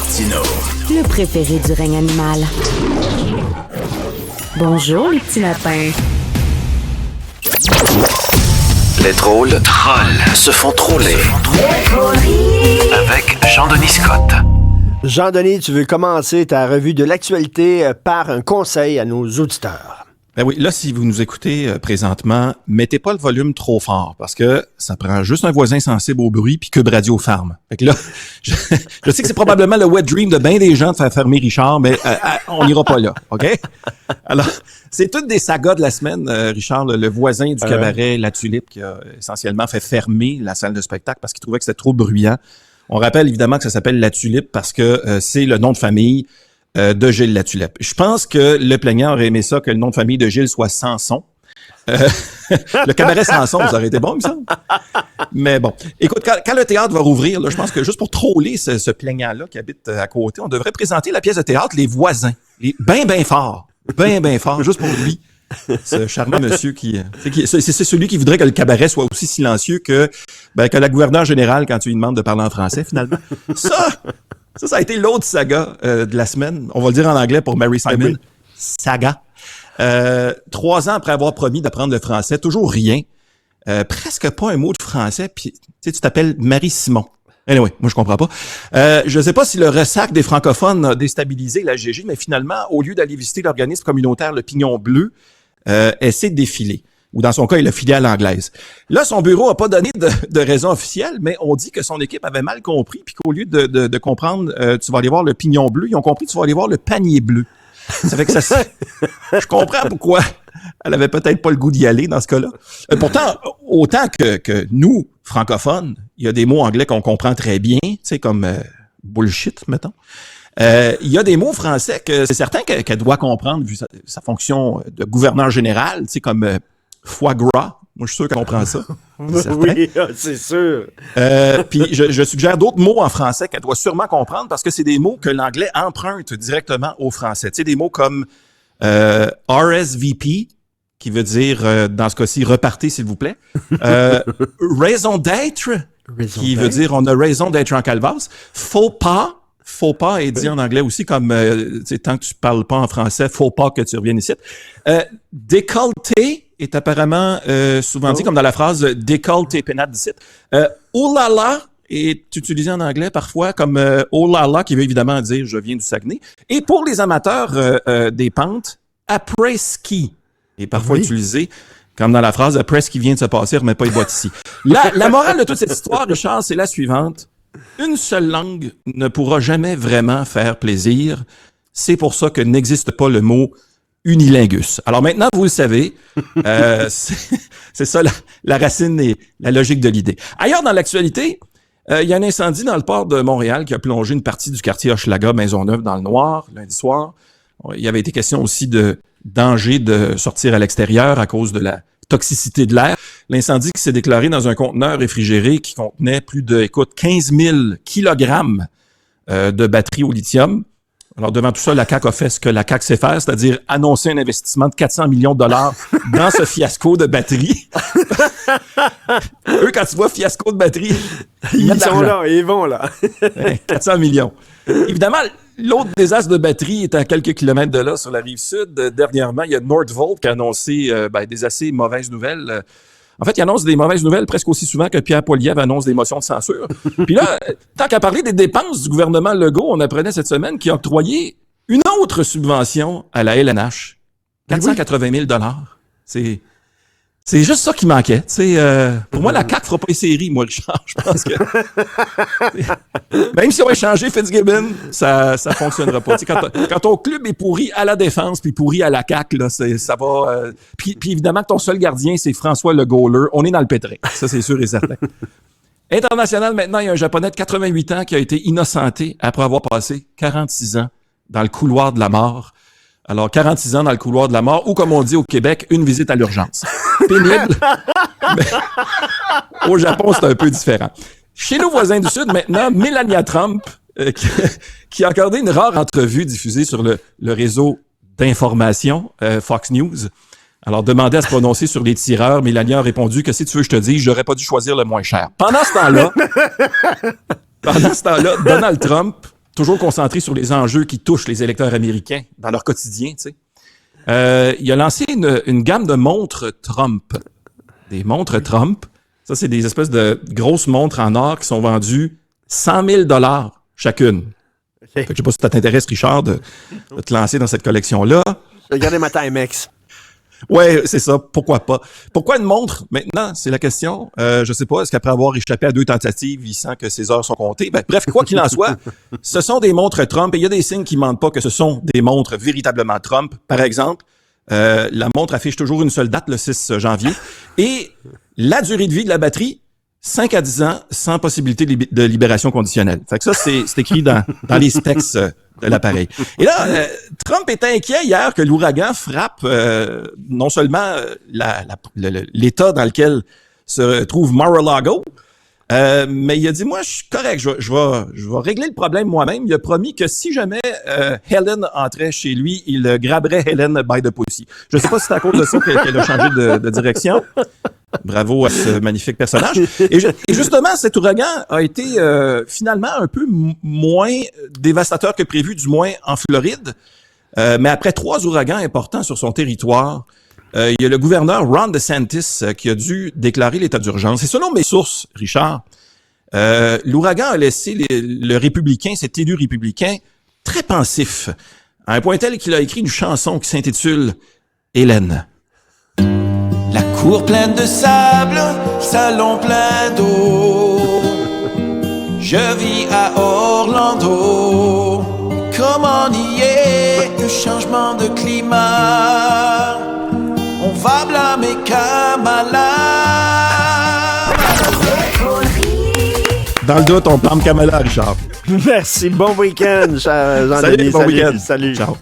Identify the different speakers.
Speaker 1: Martineau.
Speaker 2: Le préféré du règne animal. Bonjour, les petits lapins.
Speaker 1: Les drôles se font troller. Avec Jean-Denis Scott.
Speaker 3: Jean-Denis, tu veux commencer ta revue de l'actualité par un conseil à nos auditeurs.
Speaker 4: Ben oui, là, si vous nous écoutez présentement, mettez pas le volume trop fort parce que ça prend juste un voisin sensible au bruit puis Cube Radio ferme. Fait que là, je sais que c'est probablement le wet dream de bien des gens de faire fermer Richard, mais on n'ira pas là, OK? Alors, c'est toutes des sagas de la semaine, Richard, le voisin du cabaret La Tulipe qui a essentiellement fait fermer la salle de spectacle parce qu'il trouvait que c'était trop bruyant. On rappelle évidemment que ça s'appelle La Tulipe parce que c'est le nom de famille de Gilles Latulippe. Je pense que le plaignant aurait aimé ça que le nom de famille de Gilles soit Sanson. Le cabaret Sanson, ça aurait été bon, il me semble. Mais bon, écoute, quand le théâtre va rouvrir, là, je pense que juste pour troller ce plaignant-là qui habite à côté, on devrait présenter la pièce de théâtre Les Voisins. Ben fort, juste pour lui. Ce charmant monsieur c'est celui qui voudrait que le cabaret soit aussi silencieux que la gouverneure générale quand tu lui demandes de parler en français, finalement. Ça a été l'autre saga de la semaine. On va le dire en anglais pour Mary Simon. Oui. Saga. 3 ans après avoir promis d'apprendre le français, toujours rien. Presque pas un mot de français. Puis tu t'appelles Marie Simon. Anyway, moi je comprends pas. Je sais pas si le ressac des francophones a déstabilisé la GG, mais finalement, au lieu d'aller visiter l'organisme communautaire Le Pignon Bleu, elle s'est défilée. Ou dans son cas, il a filé à l'anglaise. Là, son bureau n'a pas donné de raison officielle, mais on dit que son équipe avait mal compris, puis qu'au lieu de comprendre, tu vas aller voir le pignon bleu, ils ont compris que tu vas aller voir le panier bleu. Ça fait que je comprends pourquoi elle avait peut-être pas le goût d'y aller dans ce cas-là. Pourtant, autant que nous, francophones, il y a des mots anglais qu'on comprend très bien, tu sais, comme bullshit, mettons. Il y a des mots français que c'est certain qu'elle doit comprendre vu sa fonction de gouverneur général, tu sais, comme foie gras. Moi, je suis sûr qu'elle comprend ça.
Speaker 3: Oui, c'est sûr.
Speaker 4: Puis, je suggère d'autres mots en français qu'elle doit sûrement comprendre parce que c'est des mots que l'anglais emprunte directement au français. Tu sais, des mots comme RSVP, qui veut dire, dans ce cas-ci, repartez, s'il vous plaît. Raison d'être, qui veut dire on a raison d'être en calvasse. Faux pas est dit en anglais aussi comme tant que tu parles pas en français, faut pas que tu reviennes ici. Décolleté est apparemment souvent dit comme dans la phrase décolle tes pénates d'ici. Oh là là est utilisé en anglais parfois comme oh là là qui veut évidemment dire je viens du Saguenay. Et pour les amateurs des pentes, après ski est parfois utilisé comme dans la phrase après ce qui vient de se passer, remets pas les boîtes ici. La morale de toute cette histoire, Richard, c'est la suivante. Une seule langue ne pourra jamais vraiment faire plaisir. C'est pour ça que n'existe pas le mot unilingus. Alors maintenant, vous le savez, c'est ça la racine et la logique de l'idée. Ailleurs dans l'actualité, il y a un incendie dans le port de Montréal qui a plongé une partie du quartier Hochelaga, Maisonneuve, dans le noir lundi soir. Il y avait été question aussi de danger de sortir à l'extérieur à cause de la toxicité de l'air. L'incendie qui s'est déclaré dans un conteneur réfrigéré qui contenait plus de, 15 000 kilogrammes de batteries au lithium. Alors, devant tout ça, la CAQ a fait ce que la CAQ sait faire, c'est-à-dire annoncer un investissement de 400 millions de dollars dans ce fiasco de batteries. Eux, quand tu vois fiasco de batteries,
Speaker 3: ils sont là, ils vont là.
Speaker 4: 400 millions. Évidemment, l'autre désastre de batterie est à quelques kilomètres de là, sur la rive sud. Dernièrement, il y a Nordvolt qui a annoncé des assez mauvaises nouvelles. En fait, il annonce des mauvaises nouvelles presque aussi souvent que Pierre Poilievre annonce des motions de censure. Puis là, tant qu'à parler des dépenses du gouvernement Legault, on apprenait cette semaine qu'il a octroyé une autre subvention à la LNH. 480 000 $. C'est juste ça qui manquait. Pour moi, la CAQ fera pas les séries, moi, Richard. Je pense que même si on va échanger Fitzgibbon, ça fonctionnera pas. Quand ton club est pourri à la défense puis pourri à la CAQ, là, ça va. Puis évidemment que ton seul gardien, c'est François Le Gaulleur. On est dans le pétrin. Ça, c'est sûr et certain. International, maintenant, il y a un Japonais de 88 ans qui a été innocenté après avoir passé 46 ans dans le couloir de la mort. Alors, 46 ans dans le couloir de la mort, ou comme on dit au Québec, une visite à l'urgence. Pénible. Mais au Japon, c'est un peu différent. Chez nos voisins du Sud, maintenant, Melania Trump, qui a accordé une rare entrevue diffusée sur le réseau d'information Fox News. Alors, demandé à se prononcer sur les tireurs, Melania a répondu que si tu veux que je te dise, j'aurais pas dû choisir le moins cher. Pendant ce temps-là, Donald Trump, toujours concentré sur les enjeux qui touchent les électeurs américains dans leur quotidien, tu sais. Il a lancé une gamme de montres Trump. Des montres Trump. Ça, c'est des espèces de grosses montres en or qui sont vendues 100 000 $ chacune. Fait que je sais pas si ça t'intéresse, Richard, de te lancer dans cette collection-là.
Speaker 3: Regardez ma Timex.
Speaker 4: Ouais, c'est ça. Pourquoi pas? Pourquoi une montre? Maintenant, c'est la question. Je sais pas. Est-ce qu'après avoir échappé à 2 tentatives, il sent que ses heures sont comptées? Ben, bref, quoi qu'il en soit, ce sont des montres Trump et il y a des signes qui mentent pas que ce sont des montres véritablement Trump. Par exemple, la montre affiche toujours une seule date, le 6 janvier. Et la durée de vie de la batterie, 5 à 10 ans, sans possibilité de libération conditionnelle. Fait que ça, c'est écrit dans les specs de l'appareil. Et là, Trump était inquiet hier que l'ouragan frappe non seulement l'état dans lequel se trouve Mar-a-Lago, mais il a dit, moi, je suis correct, je vais régler le problème moi-même. Il a promis que si jamais Helen entrait chez lui, il graberait Helen by the pussy. Je sais pas si c'est à cause de ça qu'elle a changé de direction. Bravo à ce magnifique personnage. Et justement, cet ouragan a été finalement un peu moins dévastateur que prévu, du moins en Floride. Mais après 3 ouragans importants sur son territoire, il y a le gouverneur Ron DeSantis qui a dû déclarer l'état d'urgence. Et selon mes sources, Richard, l'ouragan a laissé le républicain, cet élu républicain, très pensif, à un point tel qu'il a écrit une chanson qui s'intitule « Hélène ».
Speaker 5: La cour pleine de sable, salon plein d'eau. Je vis à Orlando. Comment nier le changement de climat? On va blâmer Kamala.
Speaker 4: Dans le doute, on blâme Kamala, Richard.
Speaker 3: Merci. Bon week-end, Jean-Denis.
Speaker 4: Salut, bon week-end.
Speaker 3: Salut.
Speaker 4: Ciao.